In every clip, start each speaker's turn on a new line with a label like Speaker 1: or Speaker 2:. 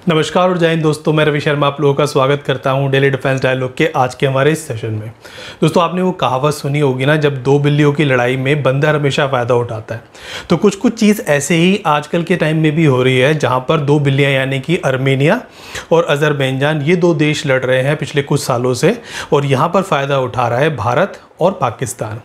Speaker 1: नमस्कार और जय हिंद दोस्तों, मैं रवि शर्मा आप लोगों का स्वागत करता हूं डेली डिफेंस डायलॉग के आज के हमारे इस सेशन में। दोस्तों, आपने वो कहावत सुनी होगी ना, जब दो बिल्लियों की लड़ाई में बंदर हमेशा फ़ायदा उठाता है। तो कुछ चीज़ ऐसे ही आजकल के टाइम में भी हो रही है, जहां पर दो बिल्लियां यानी कि आर्मेनिया और अजरबैजान, ये दो देश लड़ रहे हैं पिछले कुछ सालों से, और यहाँ पर फ़ायदा उठा रहा है भारत और पाकिस्तान।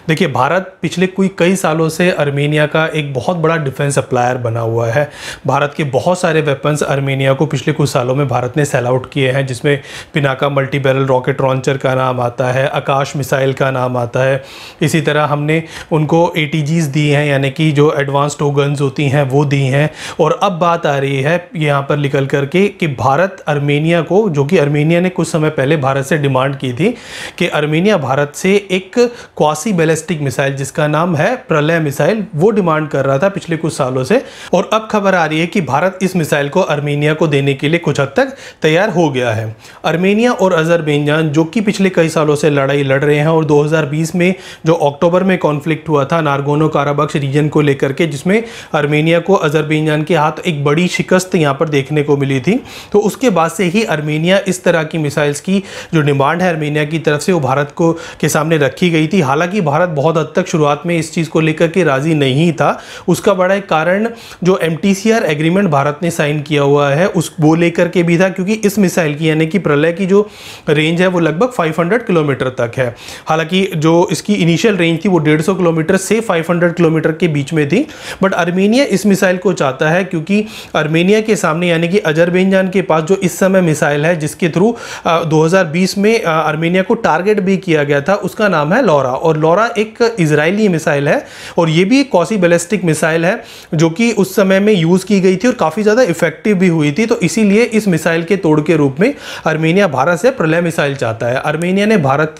Speaker 1: देखिए, भारत पिछले कई सालों से आर्मेनिया का एक बहुत बड़ा डिफेंस सप्लायर बना हुआ है। भारत के बहुत सारे वेपन्स आर्मेनिया को पिछले कुछ सालों में भारत ने सेल आउट किए हैं, जिसमें Pinaka multi barrel rocket launcher का नाम आता है, आकाश मिसाइल का नाम आता है। इसी तरह हमने उनको ATGs दी हैं, यानी कि जो एडवांस्ड गन्स होती हैं वो दी हैं। और अब बात आ रही है यहाँ पर निकल करके कि भारत आर्मेनिया को, जो कि आर्मेनिया ने कुछ समय पहले भारत से डिमांड की थी कि आर्मेनिया भारत से एक क्वासी बैलिस्टिक मिसाइल जिसका नाम है प्रलय मिसाइल, वो डिमांड कर रहा था पिछले कुछ सालों से। और अब खबर आ रही है कि भारत इस मिसाइल को आर्मेनिया को देने के लिए कुछ हद तक तैयार हो गया है। आर्मेनिया और अजरबैजान, जो कि पिछले कई सालों से लड़ाई लड़ रहे हैं, और 2020 में जो अक्टूबर में कॉन्फ्लिक्ट हुआ था नागोर्नो काराबाख रीजन को लेकर के, जिसमें आर्मेनिया को अजरबैजान के हाथ एक बड़ी शिकस्त यहाँ पर देखने को मिली थी, तो उसके बाद से ही आर्मेनिया इस तरह की मिसाइल्स की जो डिमांड है आर्मेनिया की तरफ से, वो भारत को के सामने रखी गई थी। हालांकि भारत बहुत हद तक शुरुआत में इस चीज़ को लेकर के राजी नहीं था। उसका बड़ा एक कारण जो MTCR एग्रीमेंट भारत ने साइन किया हुआ है उस वो लेकर के भी था, क्योंकि इस मिसाइल की यानी कि प्रलय की जो रेंज है वो लगभग 500 किलोमीटर तक है। हालांकि जो इसकी इनिशियल रेंज थी वो 150 किलोमीटर से 500 किलोमीटर के बीच में थी, बट आर्मेनिया इस मिसाइल को चाहता है, क्योंकि आर्मेनिया के सामने यानी कि अजरबैजान के पास जो इस समय मिसाइल है जिसके थ्रू 2020 में आर्मेनिया को टारगेट भी किया गया था, उसका नाम है लॉरा। और लॉरा एक इजरायली मिसाइल है, और ये भी एक क्वासी बैलिस्टिक मिसाइल है जो कि उस समय में यूज की गई थी और काफी ज्यादा इफेक्टिव भी हुई थी। तो इसीलिए इस मिसाइल के तोड़ के रूप में आर्मेनिया भारत से प्रलय मिसाइल चाहता है। आर्मेनिया ने भारत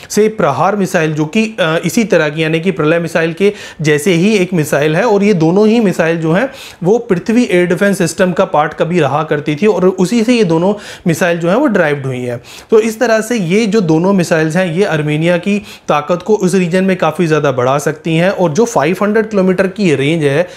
Speaker 1: से प्रहार मिसाइल, जो कि इसी तरह की यानी कि प्रलय मिसाइल के जैसे ही एक मिसाइल है, और ये दोनों ही मिसाइल जो है वो पृथ्वी एयर डिफेंस सिस्टम का पार्ट कभी रहा करती थी, और उसी से ये दोनों मिसाइल जो है वो ड्राइव्ड हुई है। तो इस तरह से ये जो दोनों मिसाइल्स हैं ये आर्मेनिया की ताकत को उस रीजन में काफ़ी ज़्यादा बढ़ा सकती हैं। और जो 500 किलोमीटर की रेंज है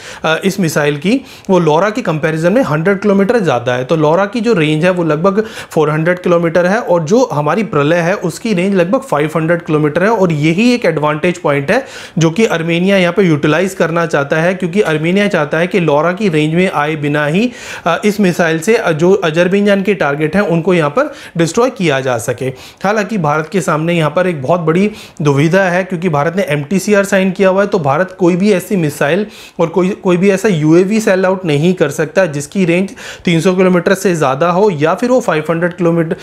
Speaker 1: इस मिसाइल की, वो लॉरा के कंपैरिजन में 100 किलोमीटर ज़्यादा है। तो लॉरा की जो रेंज है वो लगभग 400 किलोमीटर है, और जो हमारी प्रलय है उसकी रेंज लगभग 500 किलोमीटर है। और यही एक एडवांटेज पॉइंट है जो कि आर्मेनिया यहाँ पर यूटिलाइज करना चाहता है, क्योंकि आर्मेनिया चाहता है कि लॉरा की रेंज में आए बिना ही इस मिसाइल से जो अजरबैजान के टारगेट हैं उनको यहाँ पर डिस्ट्रॉय किया जा सके। हालांकि भारत के सामने यहाँ पर एक बहुत बड़ी दुविधा है, क्योंकि भारत ने MTCR साइन किया हुआ है, तो भारत कोई भी ऐसी मिसाइल और कोई भी ऐसा UAV सेल आउट नहीं कर सकता जिसकी रेंज 300 किलोमीटर से ज़्यादा हो, या फिर वो 500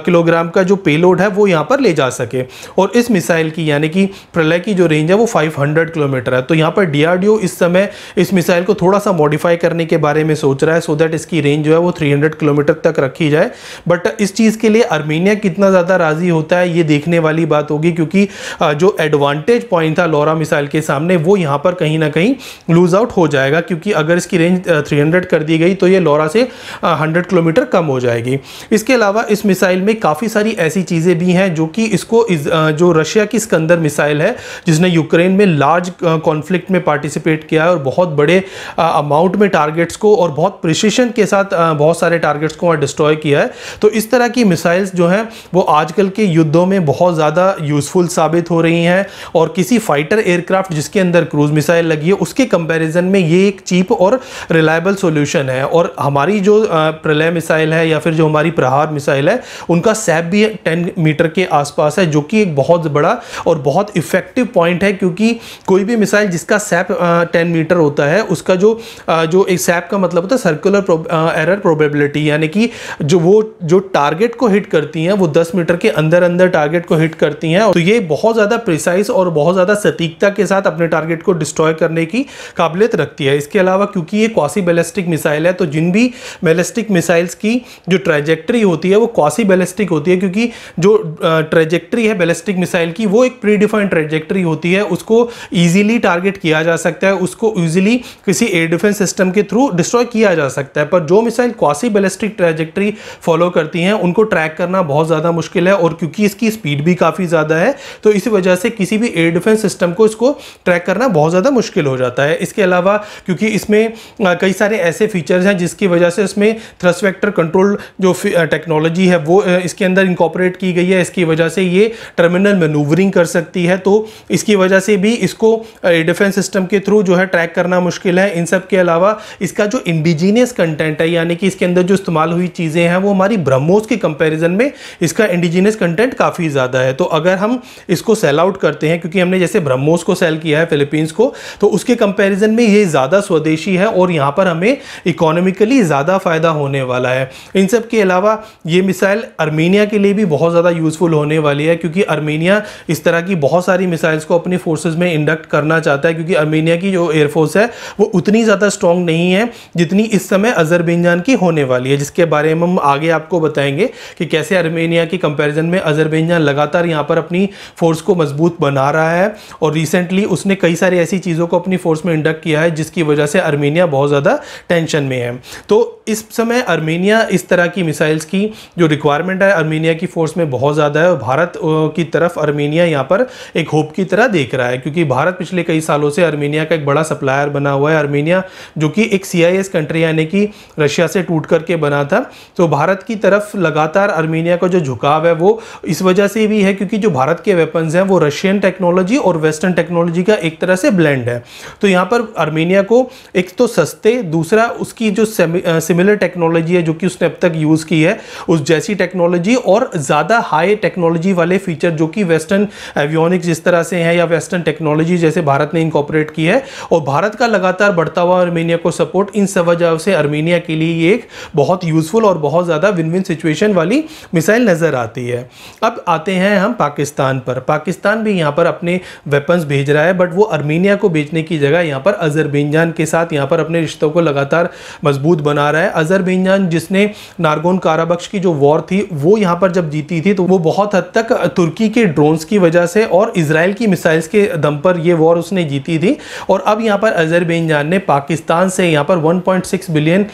Speaker 1: किलोग्राम का जो पेलोड है वो यहाँ पर ले जा सके। और इस मिसाइल की यानी कि प्रलय की जो रेंज है वो 500 किलोमीटर है। तो यहाँ पर DRDO इस समय इस मिसाइल को थोड़ा सा मॉडिफाई करने के बारे में सोच रहा है, सो दैट इसकी रेंज जो है वो 300 किलोमीटर तक रखी जाए। बट इस चीज़ के लिए आर्मेनिया कितना ज़्यादा राजी होता है ये देखने वाली बात होगी, क्योंकि जो एडवांटेज पॉइंट था लॉरा मिसाइल के सामने वो यहाँ पर कहीं ना कहीं लूज आउट हो जाएगा, क्योंकि अगर इसकी रेंज 300 कर दी गई तो ये लॉरा से 100 किलोमीटर कम हो जाएगी। इसके अलावा इस मिसाइल में काफ़ी सारी ऐसी चीज़ें भी हैं जो कि इसको जो रशिया की स्कंदर मिसाइल है, जिसने यूक्रेन में लार्ज कॉन्फ्लिक्ट में पार्टिसिपेट किया है और बहुत बड़े अमाउंट में टारगेट्स को और बहुत प्रिसिशन के साथ बहुत सारे टारगेट्स को डिस्ट्रॉय किया है। तो इस तरह की मिसाइल्स जो हैं वो आजकल के युद्धों में बहुत ज़्यादा यूजफुल साबित हो रही हैं, और किसी फाइटर एयरक्राफ्ट जिसके अंदर क्रूज मिसाइल लगी है उसके कंपैरिजन में ये एक चीप और रिलायबल सॉल्यूशन है। और हमारी जो प्रलय मिसाइल है या फिर जो हमारी प्रहार मिसाइल है, उनका सैप भी 10 मीटर के आसपास है, जो कि एक बहुत बड़ा और बहुत इफेक्टिव पॉइंट है, क्योंकि कोई भी मिसाइल जिसका सैप 10 मीटर होता है उसका जो एक सैप का मतलब होता है सर्कुलर एरर प्रोबेबिलिटी, यानी कि जो टारगेट को हिट करती हैं वो 10 मीटर के अंदर अंदर टारगेट को हिट करती हैं। तो ये बहुत ज़्यादा प्रिसाइज और बहुत ज़्यादा सटीकता के साथ अपने टारगेट को डिस्ट्रॉय करने की काबिलियत रखती है। इसके अलावा क्योंकि ये क्वासी बैलिस्टिक मिसाइल है, तो जिन भी बैलिस्टिक मिसाइल्स की जो ट्रैजेक्टरी होती है वो क्वासी बैलिस्टिक होती है, क्योंकि जो ट्रैजेक्टरी है बैलिस्टिक मिसाइल की वो एक प्री डिफाइंड ट्रैजेक्टरी होती है, उसको ईजिली टारगेट किया जा सकता है, उसको ईजिली किसी एयर डिफेंस सिस्टम के थ्रू डिस्ट्रॉय किया जा सकता है। पर जो missile quasi ballistic trajectory follow करती हैं उनको ट्रैक करना बहुत ज़्यादा मुश्किल है, और क्योंकि इसकी स्पीड भी काफ़ी ज़्यादा है तो इस वजह से किसी भी एयर डिफेंस सिस्टम को इसको ट्रैक करना बहुत ज़्यादा मुश्किल हो जाता है। इसके अलावा क्योंकि इसमें कई सारे ऐसे फीचर्स हैं जिसकी वजह से इसमें थ्रस्ट वेक्टर कंट्रोल जो टेक्नोलॉजी है वो इसके अंदर इंकॉर्पोरेट की गई है। इसकी वजह से ये टर्मिनल मैनूवरिंग कर सकती है, तो इसकी वजह से भी इसको एयर डिफेंस सिस्टम के थ्रू जो है ट्रैक करना मुश्किल है। इन सब के अलावा इसका जो इंडिजीनियस कंटेंट है, यानी कि इसके अंदर जो इस्तेमाल हुई चीज़ें हैं वो हमारी ब्रह्मोस के कंपैरिजन में इसका इंडिजीनियस कंटेंट काफ़ी ज़्यादा है। तो अगर हम इसको सेल आउट करते हैं, क्योंकि हमने जैसे ब्रह्मोस को सेल किया है फिलीपींस को, तो उसके कंपैरिजन में ये ज़्यादा स्वदेशी है और यहाँ पर हमें इकोनॉमिकली ज़्यादा फ़ायदा होने वाला है। इन सब के अलावा ये मिसाइल आर्मेनिया के लिए भी बहुत ज़्यादा यूज़फुल होने वाली है, क्योंकि आर्मेनिया इस तरह की बहुत सारी मिसाइल्स को अपनी फोर्सेस में इंडक्ट करना चाहता है, क्योंकि आर्मेनिया की जो एयरफोर्स है वो उतनी ज़्यादा स्ट्रॉन्ग नहीं है जितनी इस समय अजरबैजान की होने वाली है, जिसके बारे में हम आगे आपको बताएंगे कि कैसे आर्मेनिया के कंपैरिजन में अजरबैजान लगातार यहाँ पर अपनी फोर्स को मजबूत बना रहा है और रिसेंटली उसने कई सारी ऐसी चीज़ों को अपनी फोर्स में इंडक्ट किया है जिसकी वजह से आर्मेनिया बहुत ज़्यादा टेंशन में है। तो इस समय आर्मेनिया इस तरह की मिसाइल्स की जो रिक्वायरमेंट है आर्मेनिया की फोर्स में बहुत ज़्यादा है और भारत की तरफ आर्मेनिया यहाँ पर एक होप की तरह देख रहा है, क्योंकि भारत पिछले कई सालों से आर्मेनिया का एक बड़ा सप्लायर बना हुआ है। आर्मेनिया जो कि एक CIS कंट्री यानी कि रशिया से टूट करके बना था, तो भारत की तरफ लगातार आर्मेनिया का जो झुकाव है वो इस वजह से भी है क्योंकि जो भारत के वेपन्स हैं वो रशियन टेक्नोलॉजी और वेस्टर्न टेक्नोलॉजी का एक तरह से ब्लेंड है। तो यहाँ पर आर्मेनिया को एक तो सस्ते, दूसरा उसकी जो सिमिलर टेक्नोलॉजी है जो कि उसने अब तक यूज़ की है उस जैसी टेक्नोलॉजी और ज़्यादा हाई टेक्नोलॉजी वाले फीचर जो कि वेस्टर्न एवियोनिक्स जिस तरह से हैं या वेस्टर्न टेक्नोलॉजी जैसे भारत ने इंकॉर्पोरेट की है, और भारत का लगातार बढ़ता हुआ आर्मेनिया को सपोर्ट, इन सब वजह से आर्मेनिया के लिए ये एक बहुत यूज़फुल और बहुत ज़्यादा विन विन सिचुएशन वाली मिसाइल नज़र आती है। अब आते हैं हम पाकिस्तान पर। पाकिस्तान भी यहाँ पर अपने वेपन्स भेज रहा है, बट वो आर्मेनिया को बेचने की जगह यहाँ पर अजरबैजान के साथ यहाँ पर अपने रिश्तों को लगातार मजबूत बना रहा है। अजरबैजान जिसने नारगोन काराबख्श की जो वॉर थी वो यहाँ पर जब जीती थी तो वो बहुत हद तक तुर्की के ड्रोन्स की वजह से और इजराइल की मिसाइल्स के दम पर ये वॉर उसने जीती थी। और अब यहाँ पर अजरबैजान ने पाकिस्तान से यहाँ पर $1.6 बिलियन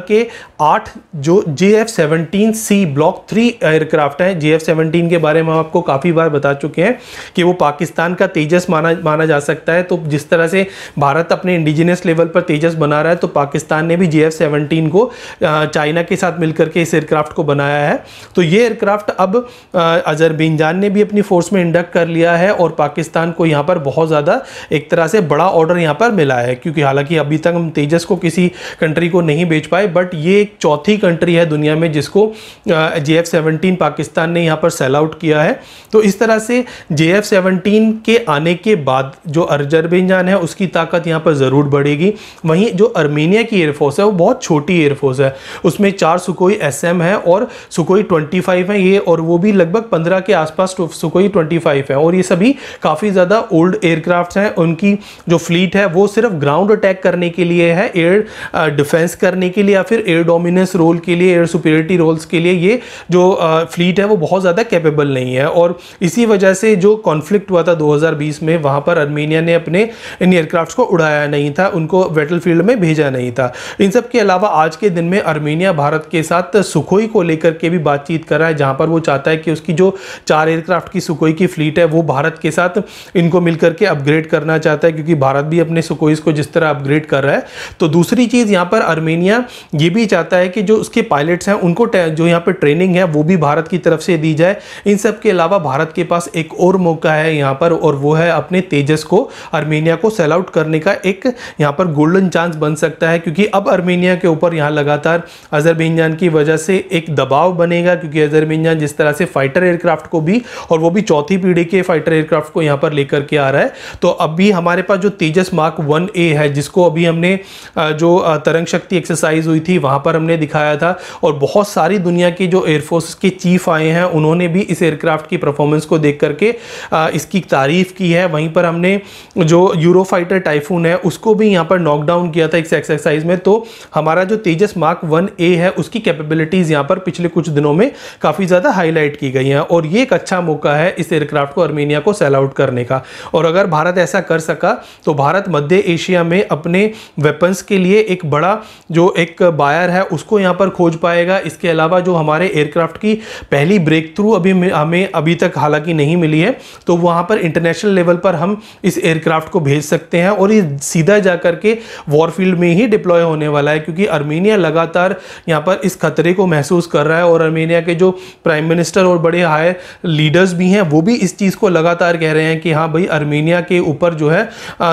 Speaker 1: के 8 जो JF-17C ब्लॉक 3 एयरक्राफ्ट हैं। JF-17 के बारे में हम आपको काफ़ी बार बता चुके हैं कि वो पाकिस्तान का तेजस माना जा सकता है। तो जिस तरह से भारत अपने इंडिजिनियस लेवल पर तेजस बना रहा है, तो पाकिस्तान ने भी JF-17 को चाइना के साथ मिलकर के इस एयरक्राफ्ट को बनाया है। तो ये एयरक्राफ्ट अब अजरबैजान ने भी अपनी फोर्स में इंडक्ट कर लिया है और पाकिस्तान को यहाँ पर बहुत ज़्यादा एक तरह से बड़ा ऑर्डर यहाँ पर मिला है, क्योंकि हालांकि अभी तक हम तेजस को किसी कंट्री को नहीं बेच पाए, बट ये एक चौथी कंट्री है दुनिया में जिसको JF-17 पाकिस्तान ने यहाँ पर सेल आउट किया है। तो इस तरह से JF-17 के आने के बाद जो अजरबैजान है उसकी ताकत यहाँ पर ज़रूर बढ़ेगी। वहीं जो आर्मेनिया की एयरफोर्स है वो बहुत छोटी एयरफोर्स है, उसमें 4 सुकोई SM है और सुकोई 25 है ये, और वो भी लगभग 15 के आसपास सुकोई 25 है, और ये सभी काफ़ी ज़्यादा ओल्ड एयरक्राफ्ट हैं। उनकी जो फ्लीट है वो सिर्फ ग्राउंड अटैक करने के लिए है, एयर डिफेंस करने के लिए या फिर एयर डोमिनेंस रोल के लिए, एयर सुपीरियरिटी रोल्स के लिए ये जो फ्लीट है वो बहुत ज़्यादा कैपेबल नहीं है। और इसी वजह से जो कॉन्फ्लिक्ट हुआ था 2020 में, वहाँ पर आर्मेनिया ने अपने इन एयरक्राफ्ट को उड़ाया नहीं था, उनको बैटलफील्ड में भेजा नहीं था। इन सब के अलावा आज के दिन में आर्मेनिया भारत के साथ सुखोई को लेकर के भी बातचीत कर रहा है, जहाँ पर वो चाहता है कि उसकी जो 4 एयरक्राफ्ट की सुखोई की फ्लीट है वो भारत के साथ इनको मिलकर के अपग्रेड करना चाहता है, क्योंकि भारत भी अपने सुखोईस को जिस तरह अपग्रेड कर रहा है। तो दूसरी चीज़ यहाँ पर आर्मेनिया ये भी चाहता है कि जो उसके पायलट्स हैं उनको जो यहाँ पर ट्रेनिंग है वो भी भारत की तरफ से दी जाए। इन सब के अलावा भारत के पास एक और मौका है यहाँ पर, और वो है अपने तेजस को आर्मेनिया को सेल आउट करने का एक यहाँ पर गोल्डन चांस बन सकता है, क्योंकि अब आर्मेनिया के ऊपर यहाँ लगातार अजरबैजान की वजह से एक दबाव बनेगा, क्योंकि अजरबैजान जिस तरह से फाइटर एयरक्राफ्ट को भी, और वो भी चौथी पीढ़ी के फाइटर एयरक्राफ्ट को यहाँ पर लेकर के आ रहा है। तो अभी हमारे पास जो तेजस मार्क 1A है, जिसको अभी हमने जो तरंग शक्ति एक्सरसाइज हुई थी वहाँ पर हमने दिखाया था, और बहुत सारी दुनिया के जो एयरफोर्स के चीफ आए हैं उन्होंने भी इस एयरक्राफ्ट की परफॉर्मेंस को देख करके इसकी तारीफ की है। वहीं पर हमने जो यूरोफाइटर टाइफून है उसको भी यहाँ पर नॉकडाउन किया था इस एक्सरसाइज में। तो हमारा जो तेजस मार्क 1A है उसकी कैपेबिलिटीज़ यहाँ पर पिछले कुछ दिनों में काफ़ी ज़्यादा हाईलाइट की गई हैं और ये एक अच्छा मौका है इस एयरक्राफ्ट को आर्मेनिया को सेल आउट करने का। और अगर भारत ऐसा कर सका तो भारत मध्य एशिया में अपने वेपन्स के लिए एक बड़ा जो एक बायर है उसको यहाँ पर खोज पाएगा। इसके अलावा जो हमारे एयरक्राफ्ट की पहली ब्रेक थ्रू हमें अभी तक हालांकि नहीं मिली है, तो वहाँ पर इंटरनेशनल लेवल पर हम इस एयरक्राफ्ट को भेज सकते हैं और ये सीधा जाकर के वॉरफील्ड में ही डिप्लॉय होने वाला है, क्योंकि आर्मेनिया लगातार यहाँ पर इस खतरे को महसूस कर रहा है और आर्मेनिया के जो प्राइम मिनिस्टर और बड़े हाई लीडर्स भी हैं वो भी इस चीज़ को लगातार कह रहे हैं कि हाँ भाई आर्मेनिया के ऊपर जो है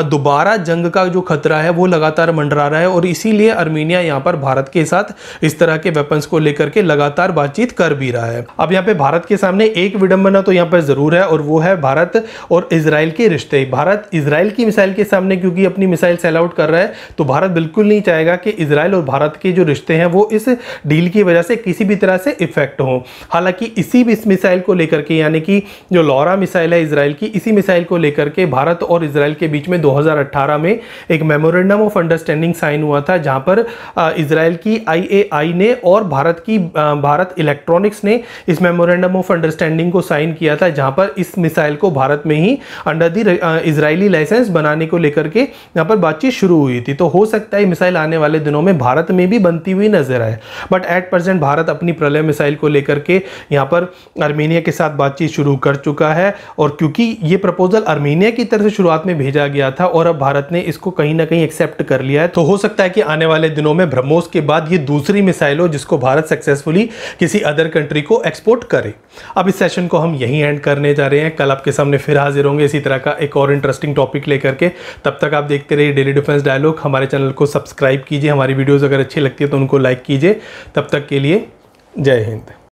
Speaker 1: दोबारा जंग का जो खतरा है वो लगातार मंडरा रहा है और इसीलिए आर्मेनिया यहाँ पर भारत के साथ इस तरह के वेपन्स को लेकर के लगातार बातचीत कर भी रहा है। अब यहाँ पे भारत के सामने एक विडंबना तो यहाँ पर जरूर है और वो है भारत और इजराइल के रिश्ते। भारत इजराइल की मिसाइल के सामने क्योंकि अपनी मिसाइल सेल आउट कर रहा है तो भारत बिल्कुल नहीं चाहेगा कि इजराइल और भारत के जो रिश्ते हैं वो इस डील की वजह से किसी भी तरह से इफेक्ट हो। हालांकि इसी मिसाइल को लेकर के यानी कि जो लॉरा मिसाइल है इजराइल की, इसी मिसाइल को लेकर के भारत और इजराइल के बीच में 2018 में एक मेमोरेंडम ऑफ अंडरस्टैंडिंग साइन हुआ था, जहां पर इजराइल की IAI ने और भारत इलेक्ट्रॉनिक्स ने इस मेमोरेंडम ऑफ अंडरस्टैंडिंग को साइन किया था, जहां पर इस मिसाइल को भारत में ही अंडर द इजरायली लाइसेंस बनाने को लेकर के यहां पर बातचीत शुरू हुई थी। तो हो सकता है मिसाइल आने वाले दिनों में भारत में भी बनती हुई नजर आए, बट एट प्रेजेंट भारत अपनी प्रलय मिसाइल को लेकर के यहां पर आर्मेनिया के साथ बातचीत शुरू कर चुका है। और क्योंकि ये प्रपोजल आर्मेनिया की तरफ से शुरुआत में भेजा गया था और अब भारत ने इसको कहीं ना कहीं एक्सेप्ट कर लिया है, तो हो सकता है कि आने वाले दिनों में ब्रह्मोस के बाद ये दूसरी मिसाइल हो जिसको भारत सक्सेसफुली किसी अदर कंट्री को एक्सपोर्ट करे। अब इस सेशन को हम यहीं एंड करने जा रहे हैं। कल आपके सामने फिर हाजिर होंगे इसी तरह का एक और इंटरेस्टिंग टॉपिक लेकर के। तब तक आप देखते रहिए डेली डिफेंस डायलॉग। हमारे चैनल को सब्सक्राइब कीजिए, हमारी वीडियोस अगर अच्छी लगती है तो उनको लाइक कीजिए। तब तक के लिए जय हिंद।